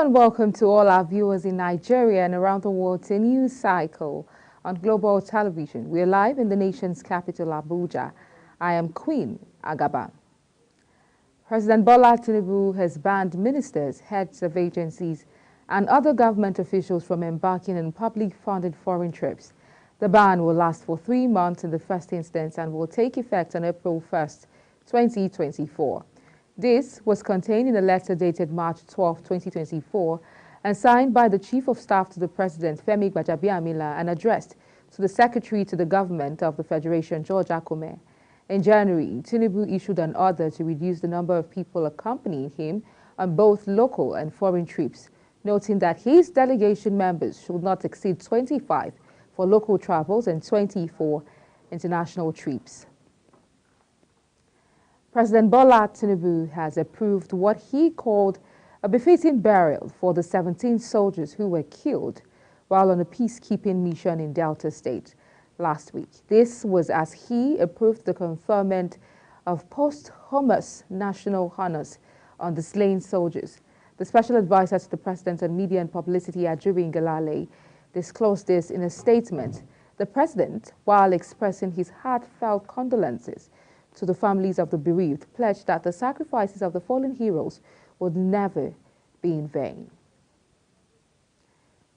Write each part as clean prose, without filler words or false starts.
and welcome to all our viewers in Nigeria and around the world to a news cycle on Global Television. We are live in the nation's capital, Abuja. I am Queen Agaba. President Bola Tinubu has banned ministers, heads of agencies, and other government officials from embarking on public-funded foreign trips. The ban will last for 3 months in the first instance and will take effect on April 1st, 2024. This was contained in a letter dated March 12, 2024, and signed by the Chief of Staff to the President, Femi Gbajabiamila, and addressed to the Secretary to the Government of the Federation, George Akume. In January, Tinubu issued an order to reduce the number of people accompanying him on both local and foreign trips, noting that his delegation members should not exceed 25 for local travels and 20 for international trips. President Bola Tinubu has approved what he called a befitting burial for the 17 soldiers who were killed while on a peacekeeping mission in Delta State last week. This was as he approved the conferment of posthumous national honors on the slain soldiers. The special advisor to the President on Media and Publicity, Ajuri Ngelale, disclosed this in a statement. The President, while expressing his heartfelt condolences to the families of the bereaved, pledged that the sacrifices of the fallen heroes would never be in vain.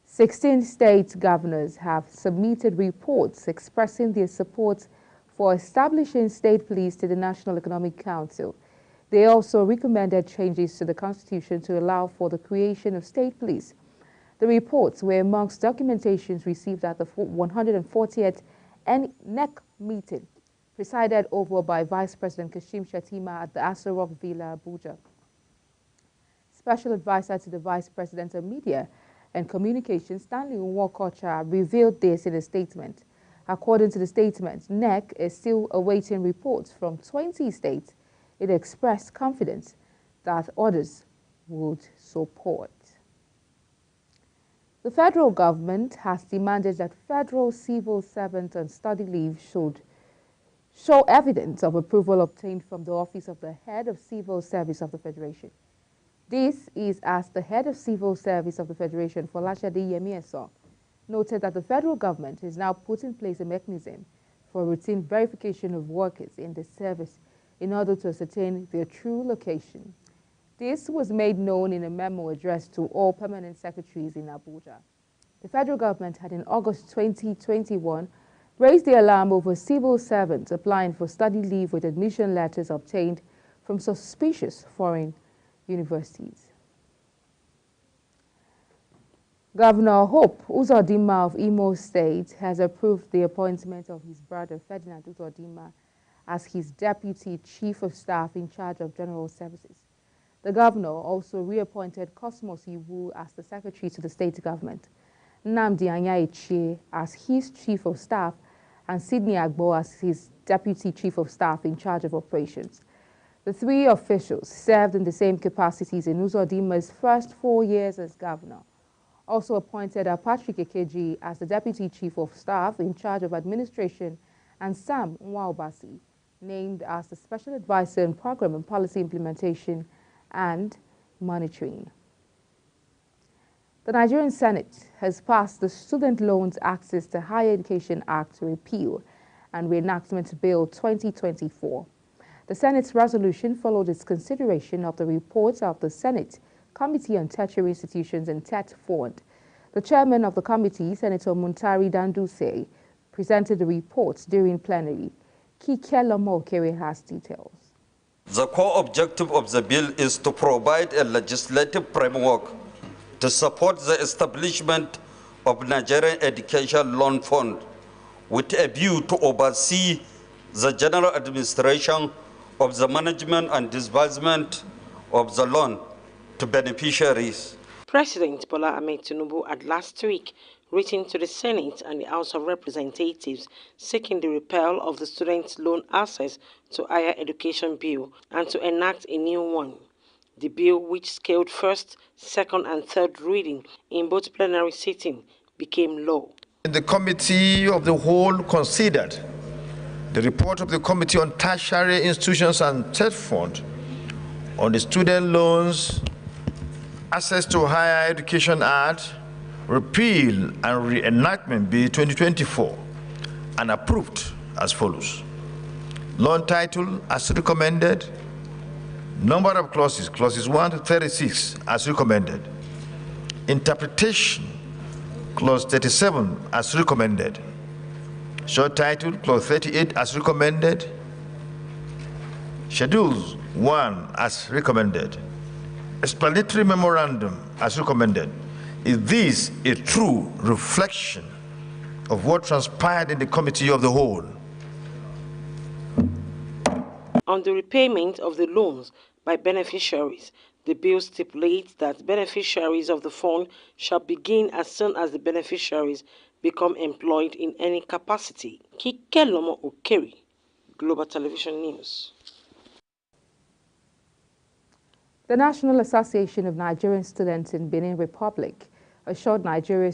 16 state governors have submitted reports expressing their support for establishing state police to the National Economic Council. They also recommended changes to the Constitution to allow for the creation of state police. The reports were amongst documentations received at the 140th NEC meeting, presided over by Vice President Kashim Shettima at the Aso Rock Villa, Abuja. Special Advisor to the Vice President of Media and Communications, Stanley Nwokocha, revealed this in a statement. According to the statement, NEC is still awaiting reports from 20 states. It expressed confidence that others would support. The federal government has demanded that federal civil servants on study leave should show evidence of approval obtained from the Office of the Head of Civil Service of the Federation. This is as the Head of Civil Service of the Federation, Folashade Yemi, noted that the federal government is now put in place a mechanism for routine verification of workers in the service in order to ascertain their true location. This was made known in a memo addressed to all permanent secretaries in Abuja. The federal government had in August 2021 raised the alarm over civil servants applying for study leave with admission letters obtained from suspicious foreign universities. Governor Hope Uzodinma of Imo State has approved the appointment of his brother Ferdinand Uzodinma as his Deputy Chief of Staff in charge of General Services. The governor also reappointed Cosmos Iwu as the Secretary to the state government, Nnamdi Anya-Echie as his Chief of Staff, and Sidney Agbo as his Deputy Chief of Staff in charge of operations. The three officials served in the same capacities in Uzodinma's first 4 years as governor. Also appointed Patrick Ekeji as the Deputy Chief of Staff in charge of administration, and Sam Nwaubasi named as the Special Advisor in Program and Policy Implementation and Monitoring. The Nigerian Senate has passed the Student Loans Access to Higher Education Act Repeal and Reenactment Bill 2024. The Senate's resolution followed its consideration of the reports of the Senate Committee on Tertiary Institutions and TET Fund. The chairman of the committee, Senator Muntari Danduse, presented the reports during plenary. Kikelomo Okere has details. The core objective of the bill is to provide a legislative framework to support the establishment of Nigerian Education Loan Fund with a view to oversee the general administration of the management and disbursement of the loan to beneficiaries. President Bola Ahmed Tinubu had last week written to the Senate and the House of Representatives seeking the repeal of the Student Loan Access to Higher Education Bill and to enact a new one. The bill, which scaled first, second and third reading in both plenary sittings, became law. The Committee of the Whole considered the report of the Committee on Tertiary Institutions and TET Fund on the student loans Access to Higher Education Act, Repeal and Reenactment Bill 2024, and approved as follows. Loan title as recommended. Number of clauses, clauses 1 to 36 as recommended. Interpretation, clause 37 as recommended. Short title, clause 38 as recommended. Schedules 1 as recommended. Explanatory memorandum as recommended. Is this a true reflection of what transpired in the Committee of the Whole? On the repayment of the loans by beneficiaries, the bill stipulates that beneficiaries of the fund shall begin as soon as the beneficiaries become employed in any capacity. Kikelomo Okeri, Global Television News. The National Association of Nigerian Students in Benin Republic assured Nigerian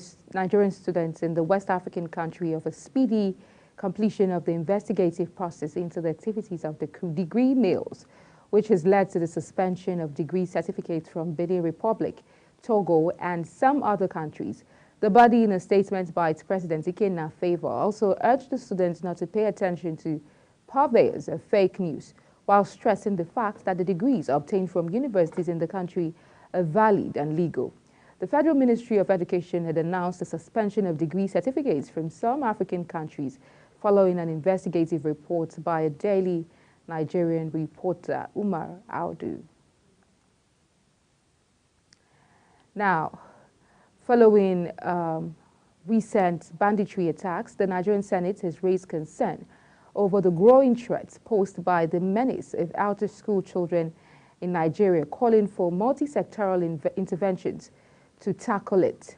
students in the West African country of a speedy completion of the investigative process into the activities of the degree mills, which has led to the suspension of degree certificates from Benin Republic, Togo, and some other countries. The body, in a statement by its president, Ikenna Favor, also urged the students not to pay attention to purveyors of fake news, while stressing the fact that the degrees obtained from universities in the country are valid and legal. The Federal Ministry of Education had announced the suspension of degree certificates from some African countries following an investigative report by a daily Nigerian reporter, Umar Audu. Now, following recent banditry attacks, the Nigerian Senate has raised concern over the growing threats posed by the menace of out-of-school children in Nigeria, calling for multi-sectoral interventions to tackle it.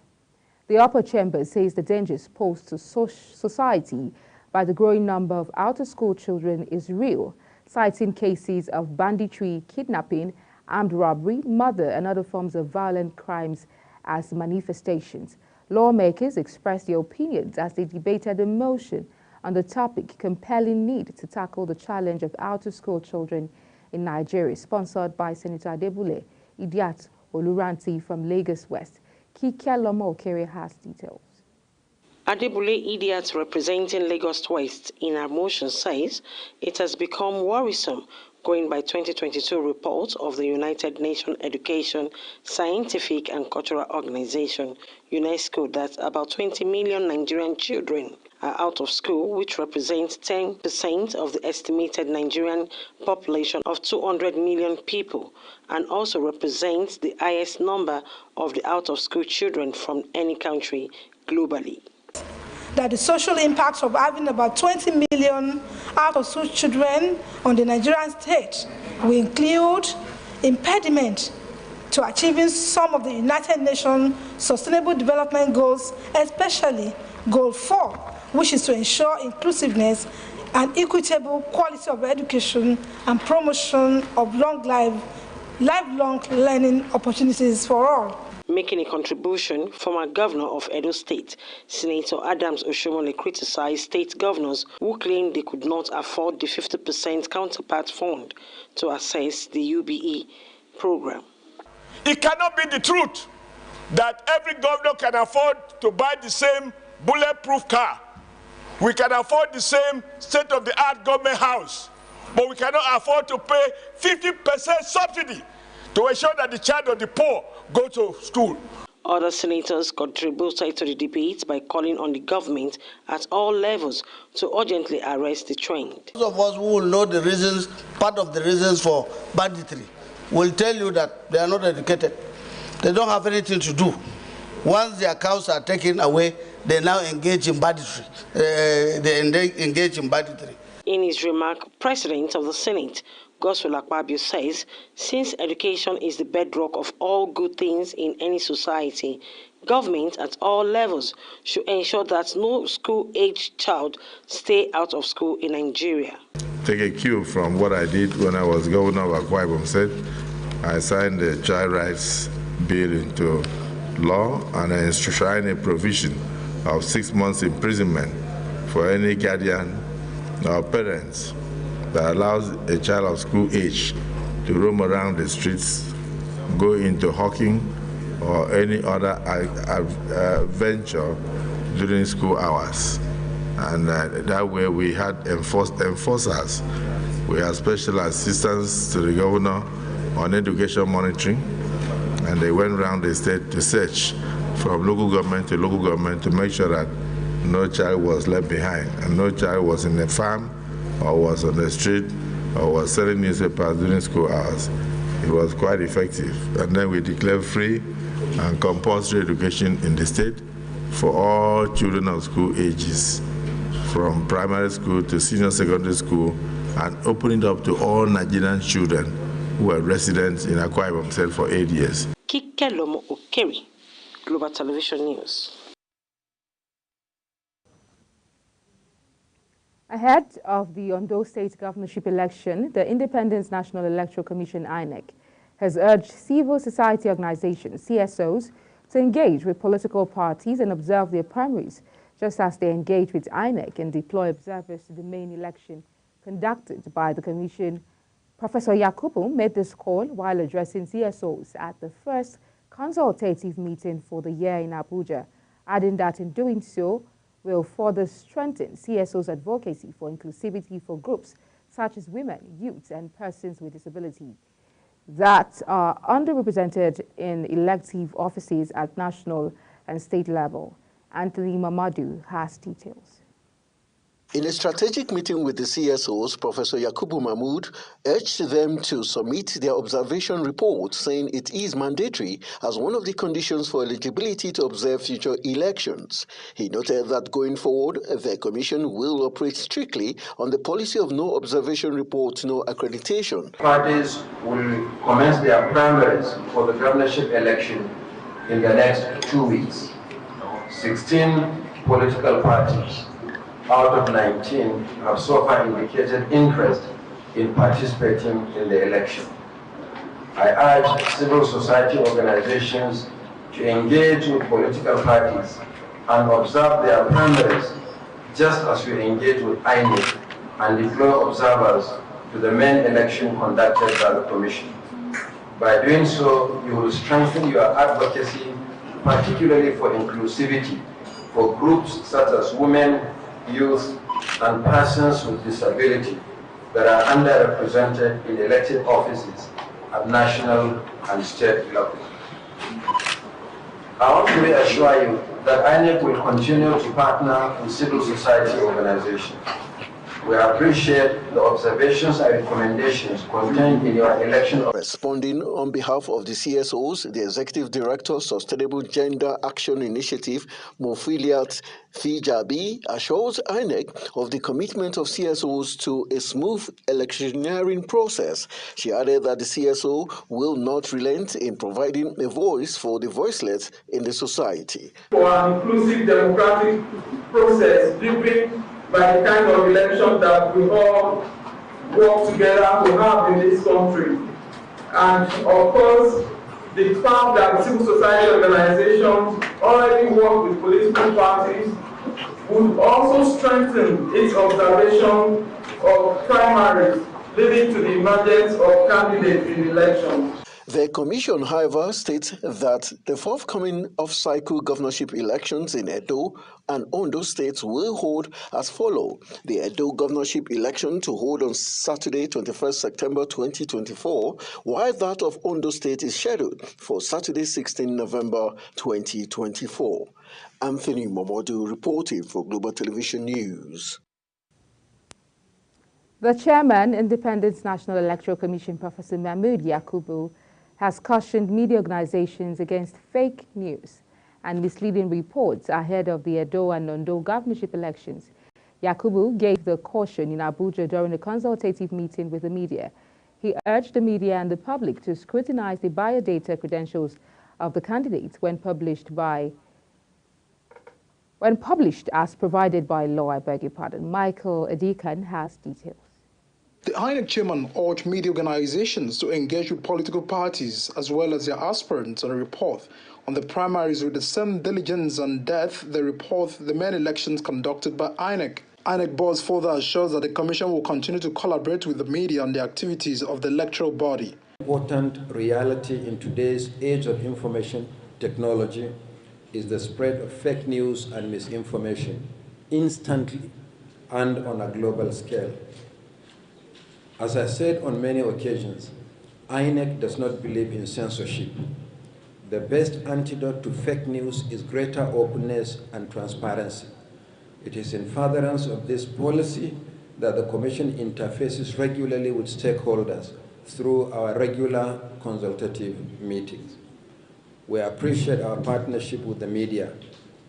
The upper chamber says the dangers posed to society by the growing number of out-of-school children is real, citing cases of banditry, kidnapping, armed robbery, murder, and other forms of violent crimes as manifestations. Lawmakers expressed their opinions as they debated a motion on the topic compelling need to tackle the challenge of out-of-school children in Nigeria, sponsored by Senator Adebule Idiat Oluranti from Lagos West. Kikelomo Okere has details. Adebule Idiat, representing Lagos West, in her motion says it has become worrisome, going by 2022 report of the United Nations Education, Scientific and Cultural Organization, UNESCO, that about 20 million Nigerian children are out of school, which represents 10% of the estimated Nigerian population of 200 million people, and also represents the highest number of the out-of-school children from any country globally. That the social impacts of having about 20 million out-of-school children on the Nigerian state will include impediment to achieving some of the United Nations Sustainable Development Goals, especially Goal 4, which is to ensure inclusiveness and equitable quality of education and promotion of lifelong learning opportunities for all. Making a contribution, former governor of Edo State, Senator Adams Oshomole, criticized state governors who claimed they could not afford the 50% counterpart fund to access the UBE program. It cannot be the truth that every governor can afford to buy the same bulletproof car. We can afford the same state-of-the-art government house, but we cannot afford to pay 50% subsidy to ensure that the child of the poor go to school. Other senators contributed to the debate by calling on the government at all levels to urgently arrest the trend. Those of us who will know the reasons, part of the reasons for banditry, will tell you that they are not educated. They don't have anything to do. Once their cows are taken away, they now engage in banditry. In his remark, President of the Senate, Godswill Akpabio, says, since education is the bedrock of all good things in any society, government at all levels should ensure that no school-aged child stay out of school in Nigeria. Take a cue from what I did when I was governor of Akwa Ibom State. I signed the Child Rights Bill into law and I enshrined a provision of 6 months imprisonment for any guardian or parents that allows a child of school age to roam around the streets, go into hawking, or any other venture during school hours. And that way we had enforcers. We had special assistants to the governor on education monitoring, and they went around the state to search from local government to make sure that no child was left behind and no child was in a farm or was on the street or was selling newspapers during school hours. It was quite effective. And then we declared free and compulsory education in the state for all children of school ages, from primary school to senior secondary school, and opening it up to all Nigerian children who were residents in Akwa Ibom State for 8 years. Kike Lomo Okeri, Global Television News. Ahead of the Ondo State governorship election, the Independent National Electoral Commission, INEC, has urged civil society organizations, CSOs, to engage with political parties and observe their primaries, just as they engage with INEC and deploy observers to the main election conducted by the Commission. Professor Yakubu made this call while addressing CSOs at the first consultative meeting for the year in Abuja, adding that in doing so, will further strengthen CSO's advocacy for inclusivity for groups such as women, youth, and persons with disability that are underrepresented in elective offices at national and state level. Anthony Mamadou has details. In a strategic meeting with the CSOs, Professor Yakubu Mahmood urged them to submit their observation report, saying it is mandatory as one of the conditions for eligibility to observe future elections. He noted that going forward, the Commission will operate strictly on the policy of no observation report, no accreditation. Parties will commence their primaries for the governorship election in the next 2 weeks. 16 political parties out of 19 have so far indicated interest in participating in the election. I urge civil society organizations to engage with political parties and observe their primaries just as we engage with INEC and deploy observers to the main election conducted by the Commission. By doing so, you will strengthen your advocacy, particularly for inclusivity for groups such as women, youth, and persons with disability that are underrepresented in elected offices at national and state level. I want to reassure you that INEC will continue to partner with civil society organizations. We appreciate the observations and recommendations contained in your election. Responding on behalf of the CSOs, the Executive Director, Sustainable Gender Action Initiative, Mofiliat Fijabi, assures INEC of the commitment of CSOs to a smooth electioneering process. She added that the CSO will not relent in providing a voice for the voiceless in the society. For an inclusive democratic process driven by the kind of election that we all work together to have in this country. And of course, the fact that civil society organizations already work with political parties would also strengthen its observation of primaries, leading to the emergence of candidates in elections. The Commission, however, states that the forthcoming off-cycle governorship elections in Edo and Ondo states will hold as follows. The Edo governorship election to hold on Saturday, 21st September 2024, while that of Ondo State is scheduled for Saturday, 16 November 2024. Anthony Momodu reporting for Global Television News. The chairman, Independent National Electoral Commission, Professor Mahmood Yakubu, has cautioned media organizations against fake news and misleading reports ahead of the Edo and Ondo governorship elections. Yakubu gave the caution in Abuja during a consultative meeting with the media. He urged the media and the public to scrutinize the biodata credentials of the candidates when published as provided by law. Michael Edikan has details. The INEC chairman urged media organizations to engage with political parties as well as their aspirants on a report on the primaries with the same diligence and depth they report the main elections conducted by INEC. INEC board further assures that the Commission will continue to collaborate with the media on the activities of the electoral body. Important reality in today's age of information technology is the spread of fake news and misinformation instantly and on a global scale. As I said on many occasions, INEC does not believe in censorship. The best antidote to fake news is greater openness and transparency. It is in furtherance of this policy that the Commission interfaces regularly with stakeholders through our regular consultative meetings. We appreciate our partnership with the media,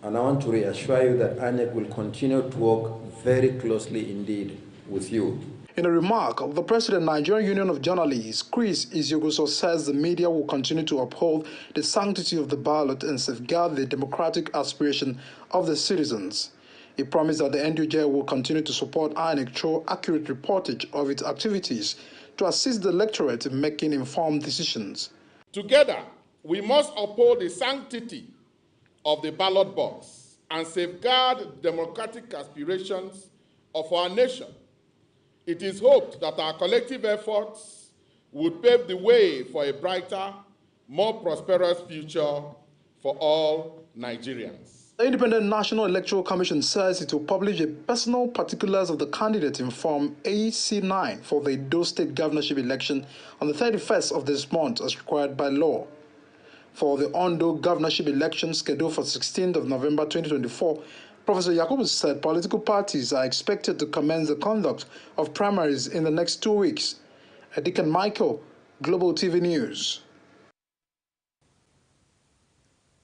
and I want to reassure you that INEC will continue to work very closely indeed with you. In a remark, the President of the Nigerian Union of Journalists, Chris Izioguso, says the media will continue to uphold the sanctity of the ballot and safeguard the democratic aspiration of the citizens. He promised that the NUJ will continue to support INEC through accurate reportage of its activities to assist the electorate in making informed decisions. Together, we must uphold the sanctity of the ballot box and safeguard democratic aspirations of our nation. It is hoped that our collective efforts would pave the way for a brighter, more prosperous future for all Nigerians. The Independent National Electoral Commission says it will publish the personal particulars of the candidate in Form AC9 for the Edo State governorship election on the 31st of this month as required by law. For the Ondo governorship election scheduled for 16th of November 2024, Professor Yakubu said political parties are expected to commence the conduct of primaries in the next 2 weeks. Edikan Michael, Global TV News.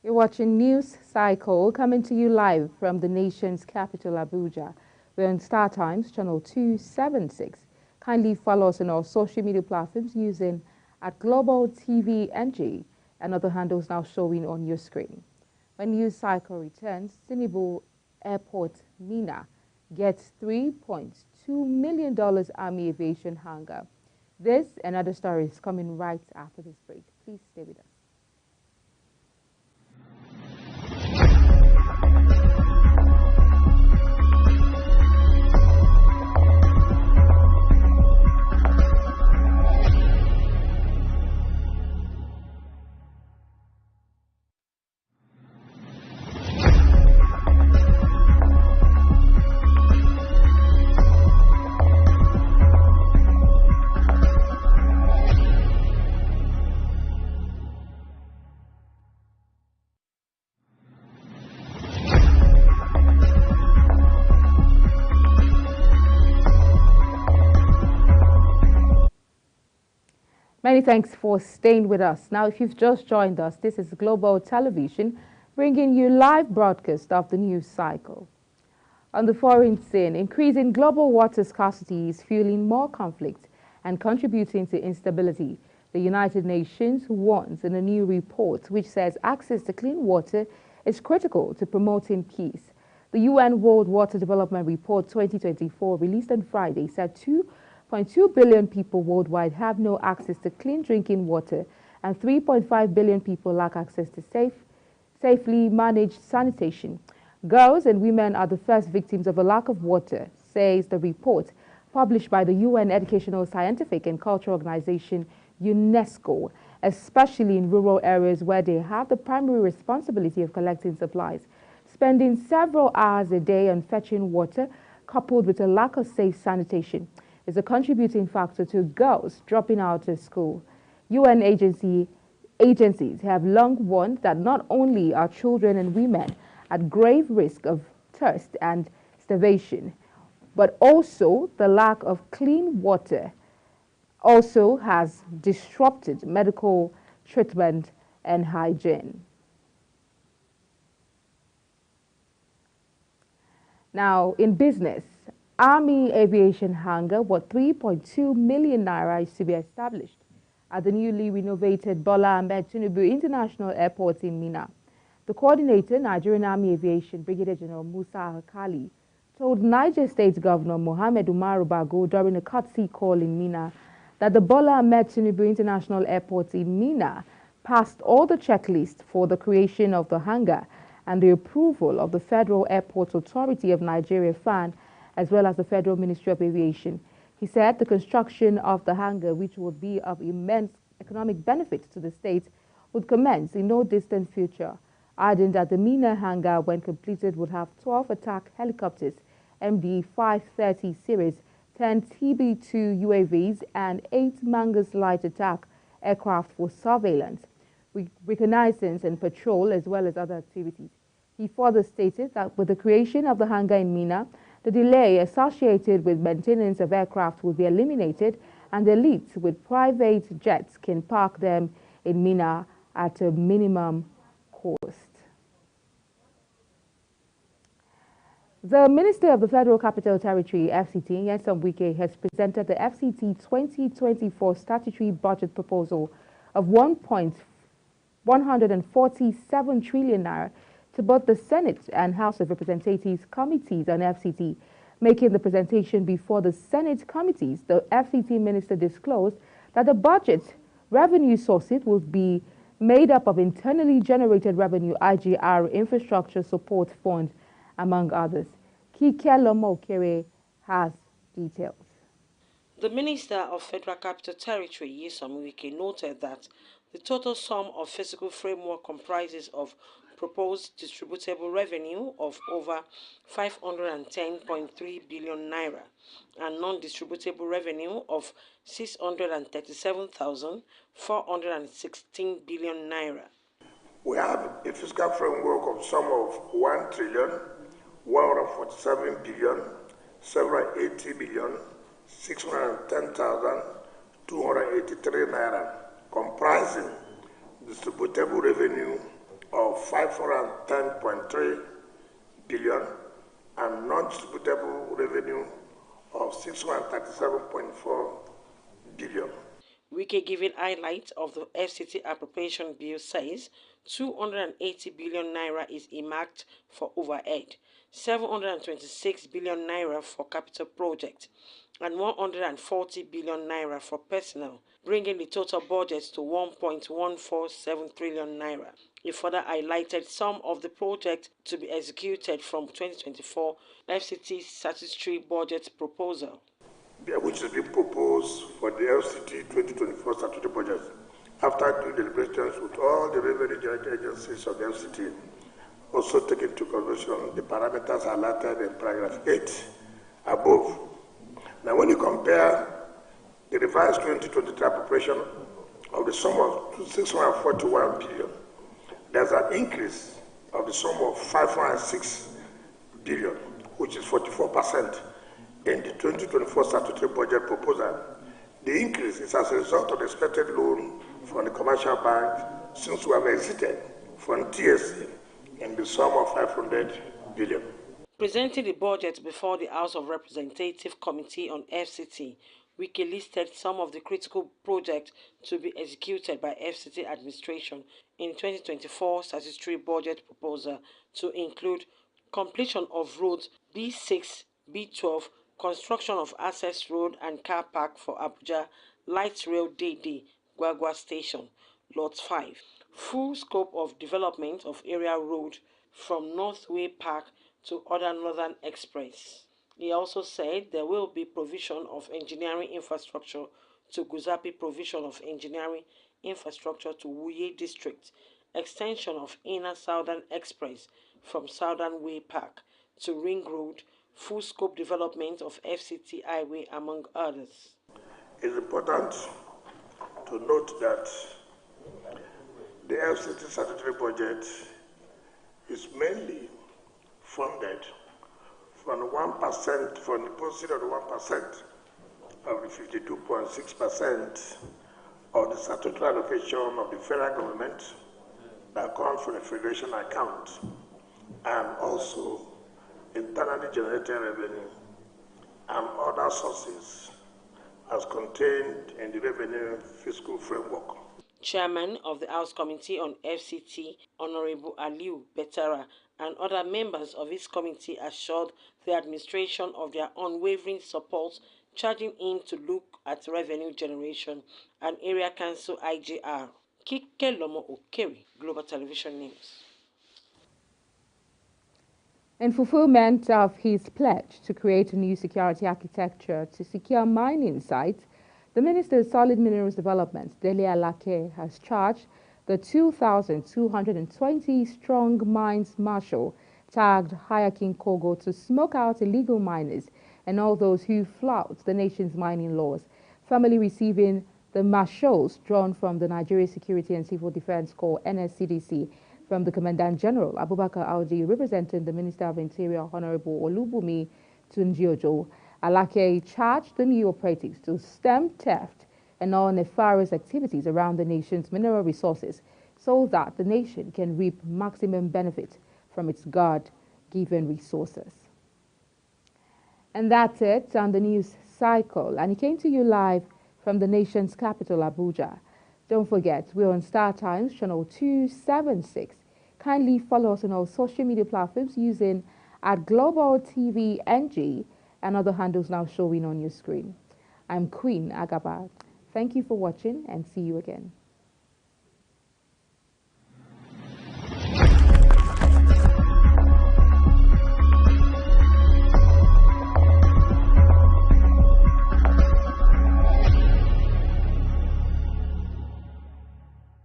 You're watching News Cycle, coming to you live from the nation's capital, Abuja. We're on Star Times, channel 276. Kindly follow us on our social media platforms using @GlobalTVNG and other handles now showing on your screen. When News Cycle returns, Tinubu Airport, Mina, gets $3.2 million Army aviation hangar. This and other stories coming right after this break. Please stay with us. Many thanks for staying with us. Now, if you've just joined us, this is Global Television, bringing you live broadcast of the news cycle. On the foreign scene, increasing global water scarcity is fueling more conflict and contributing to instability. The United Nations warns in a new report which says access to clean water is critical to promoting peace. The UN World Water Development Report 2024, released on Friday, said 2.2 billion people worldwide have no access to clean drinking water, and 3.5 billion people lack access to safely managed sanitation. Girls and women are the first victims of a lack of water, says the report published by the UN Educational, Scientific and Cultural Organization, UNESCO, especially in rural areas where they have the primary responsibility of collecting supplies. Spending several hours a day on fetching water, coupled with a lack of safe sanitation, is a contributing factor to girls dropping out of school. UN agencies have long warned that not only are children and women at grave risk of thirst and starvation, but also the lack of clean water also has disrupted medical treatment and hygiene. Now, in business, Army aviation hangar worth 3.2 million naira is to be established at the newly renovated Bola Ahmed Tinubu International Airport in Minna. The coordinator, Nigerian Army Aviation, Brigadier General Musa Alkali, told Niger State Governor Mohammed Umaru Bago during a courtesy call in Minna that the Bola Ahmed Tinubu International Airport in Minna passed all the checklists for the creation of the hangar and the approval of the Federal Airports Authority of Nigeria, FAN, as well as the Federal Ministry of Aviation. He said the construction of the hangar, which will be of immense economic benefit to the state, would commence in no distant future, adding that the Mina hangar, when completed, would have 12 attack helicopters, MD-530 series, 10 TB2 UAVs, and 8 Mangus light attack aircraft for surveillance, reconnaissance and patrol, as well as other activities. He further stated that with the creation of the hangar in Mina, the delay associated with maintenance of aircraft will be eliminated, and elites with private jets can park them in Mina at a minimum cost. The Minister of the Federal Capital Territory, FCT, Nyesom Wike, has presented the FCT 2024 statutory budget proposal of 1.147 trillion naira to both the Senate and House of Representatives committees on FCT. Making the presentation before the Senate committees, the FCT minister disclosed that the budget revenue sources will be made up of internally generated revenue, IGR, infrastructure support fund, among others. Kike Lomo-Okere has details. The Minister of Federal Capital Territory, Nyesom Wike, noted that the total sum of fiscal framework comprises of proposed distributable revenue of over 510.3 billion naira and non-distributable revenue of 637,416 billion naira. We have a fiscal framework of sum of 1,147,180,610,283 naira, comprising distributable revenue of 510.3 billion and non-distributable revenue of 637.4 billion. Wike, giving highlights of the FCT appropriation bill, says 280 billion naira is earmarked for overhead, 726 billion naira for capital projects, and 140 billion naira for personnel, bringing the total budget to 1.147 trillion naira. He further highlighted some of the projects to be executed from 2024 FCT statutory budget proposal, which has been proposed for the FCT 2024 statutory budget after due deliberations with all the revenue generating agencies of the FCT, also taking into consideration the parameters highlighted in paragraph 8 above. Now, when you compare the revised 2023 appropriation of the sum of 641 billion, there's an increase of the sum of 506 billion, which is 44%. In the 2024 statutory budget proposal. The increase is as a result of the expected loan from the commercial bank since we have exited from TSC in the sum of 500 billion. Presenting the budget before the House of Representatives Committee on FCT, Wike listed some of the critical projects to be executed by FCT administration in the 2024 statutory budget proposal, to include completion of roads B6, B12, construction of access road and car park for Abuja Light Rail Day Gwagwa Station, Lot 5, full scope of development of area road from Northway Park to other Northern Express. He also said there will be provision of engineering infrastructure to Guzapi, provision of engineering infrastructure to Wuye District, extension of Inner Southern Express from Southern Way Park to Ring Road, full scope development of FCT Highway, among others. It's important to note that the FCT statutory budget is mainly funded from 1%, from the proceeds of the 1% of the 52.6% of the statutory allocation of the federal government that comes from the federation account, and also internally generated revenue and other sources as contained in the revenue fiscal framework. Chairman of the House Committee on FCT, Honorable Aliu Betara, and other members of his committee assured the administration of their unwavering support, charging him to look at revenue generation and Area Council IGR. Kike Lomo-Okere, Global Television News. In fulfillment of his pledge to create a new security architecture to secure mining sites, the Minister of Solid Minerals Development, Dele Alake, has charged the 2,220-strong Mines Marshal tagged Hayakin Kogo to smoke out illegal miners and all those who flout the nation's mining laws. Family receiving the marshals drawn from the Nigeria Security and Civil Defense Corps, NSCDC, from the Commandant General, Abubakar Audi, representing the Minister of Interior, Honorable Olubumi Tunjiojo. Alake charged the new operatives to stem theft and all nefarious activities around the nation's mineral resources so that the nation can reap maximum benefit from its God-given resources. And that's it on the news cycle. And it came to you live from the nation's capital, Abuja. Don't forget, we're on Star Times, channel 276. Kindly follow us on our social media platforms using @GlobalTVNG and other handles now showing on your screen. I'm Queen Agaba. Thank you for watching and see you again.